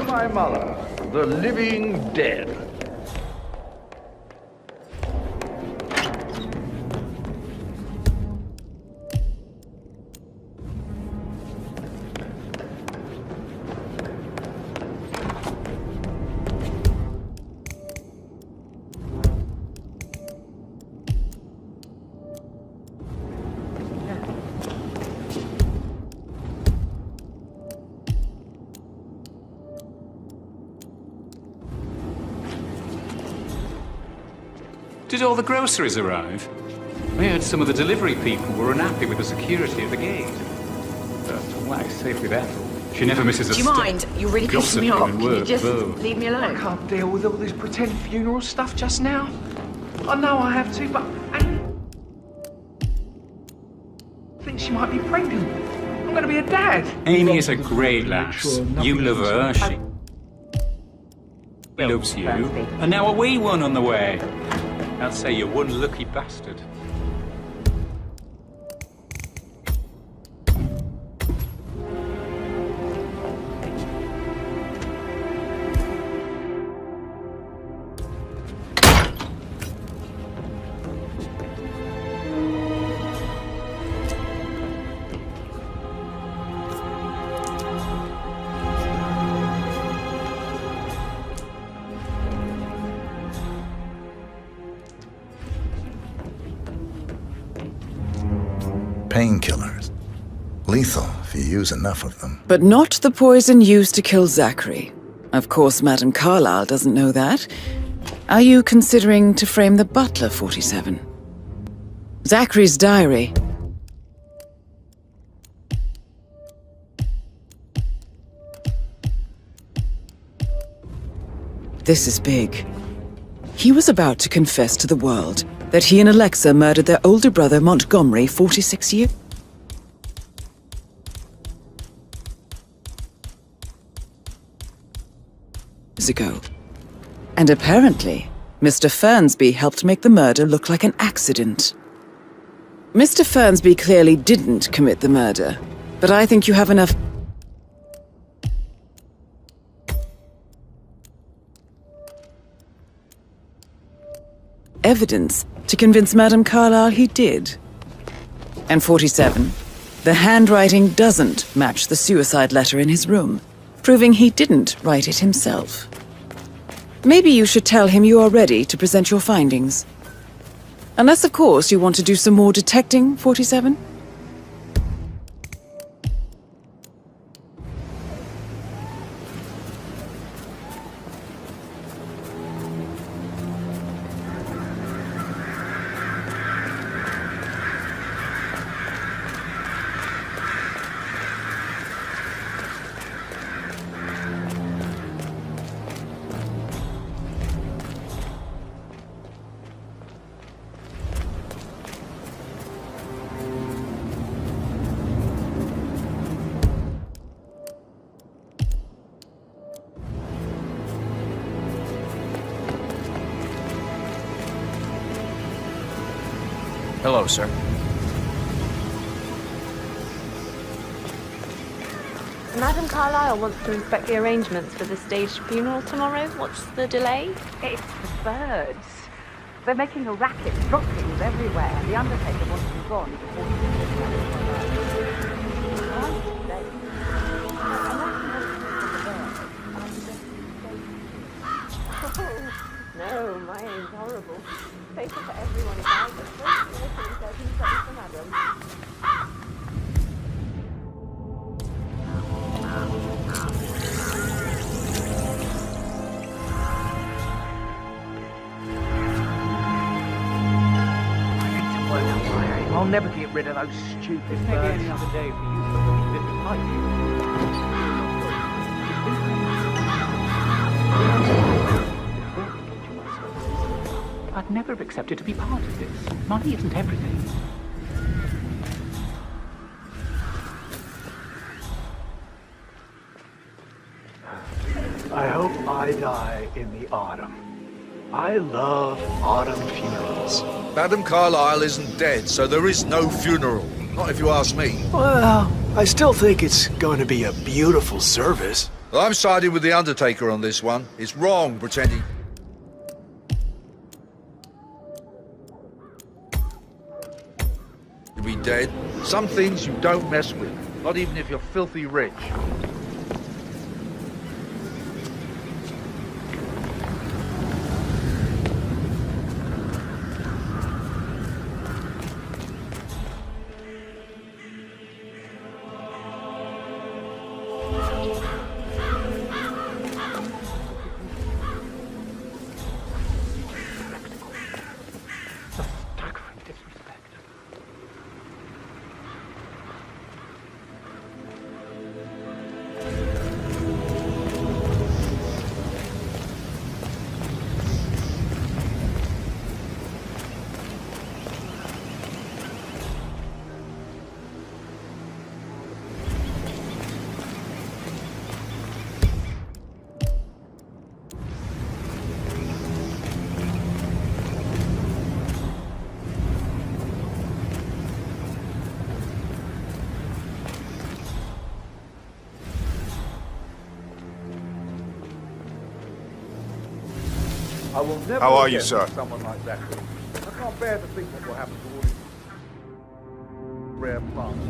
My mother, the living dead. Did all the groceries arrive? I heard some of the delivery people were unhappy with the security at the gate. But like safe with Ethel, she never misses a Do you step. mind? You're really pissing me Gossiping off. and Can you word just bow. leave me I alone? can't deal with all this pretend funeral stuff just now. I know I have to, but I think she might be pregnant. I'm going to be a dad. Amy is a great lass. You love her, she loves you. And now a wee one on the way. I'll say you're one lucky bastard. Painkillers. Lethal if you use enough of them. But not the poison used to kill Zachary. Of course, Madame Carlyle doesn't know that. Are you considering to frame the butler, 47? Zachary's diary. This is big. He was about to confess to the world that he and Alexa murdered their older brother, Montgomery, 46 years ago. And apparently, Mr. Fernsby helped make the murder look like an accident. Mr. Fernsby clearly didn't commit the murder, but I think you have enough evidence to convince Madame Carlyle he did. And 47, the handwriting doesn't match the suicide letter in his room, proving he didn't write it himself. Maybe you should tell him you are ready to present your findings. Unless, of course, you want to do some more detecting, 47? Hello, sir. Madame Carlyle wants to inspect the arrangements for the staged funeral tomorrow. What's the delay? It's the birds. They're making a racket, droppings everywhere. The undertaker wants them gone before he can No, my aim's horrible. Safer for everyone if I but first Milton says he's ready for Madam. I'll never get rid of those stupid Maybe birds. any other day for you, but this is like I'd never have accepted to be part of this. Money isn't everything. I hope I die in the autumn. I love autumn funerals. Madame Carlyle isn't dead, so there is no funeral. Not if you ask me. Well, I still think it's going to be a beautiful service. Well, I'm siding with the Undertaker on this one. It's wrong pretending... to be dead. Some things you don't mess with, not even if you're filthy rich. I will never How are you, forget sir? someone like that. I can't bear to think what will happen to all these rare plants.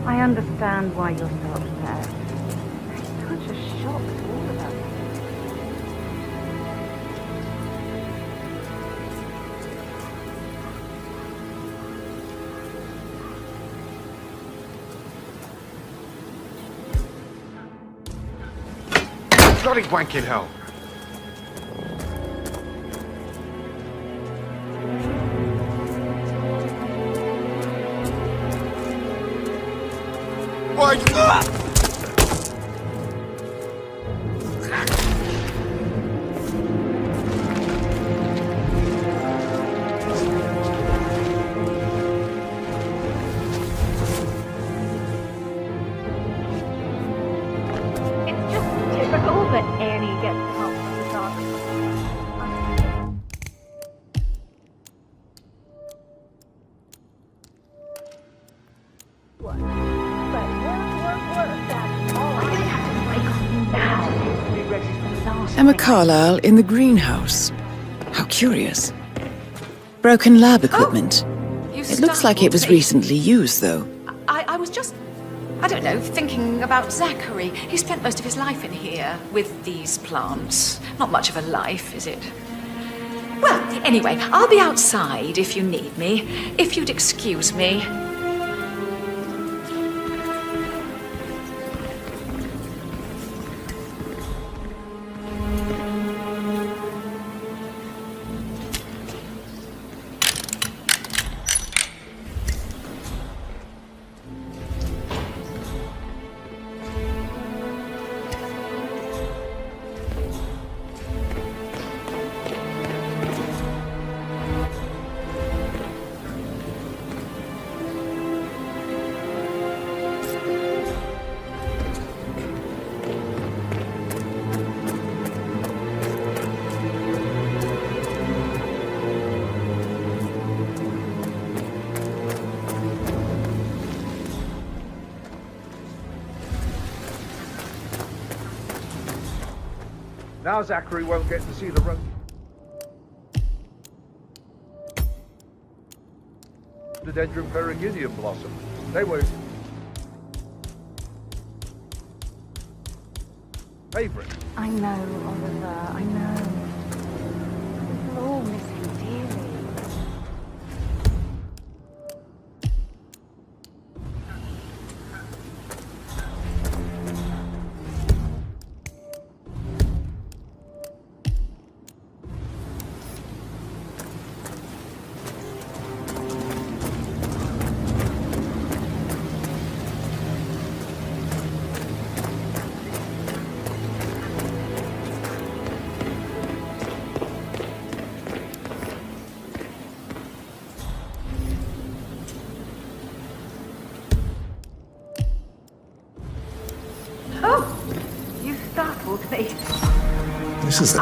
I understand why you're so upset. It's such a shock to all of us. Bloody wanking hell. My God! It's just typical that Annie gets help from the doctor one. But work, that's all I have to break on you now. Be ready for the last Emma thing. Carlyle in the greenhouse. How curious. Broken lab equipment. It looks like it was recently used, though. I was just, I don't know, thinking about Zachary. He spent most of his life in here with these plants. Not much of a life, is it? Well, anyway, I'll be outside if you need me. If you'd excuse me. Now Zachary won't get to see the rhododendron periginium blossom. They were favorite. I know, Oliver, I know. We'll all miss him dearly. Oh, you startled me. This is a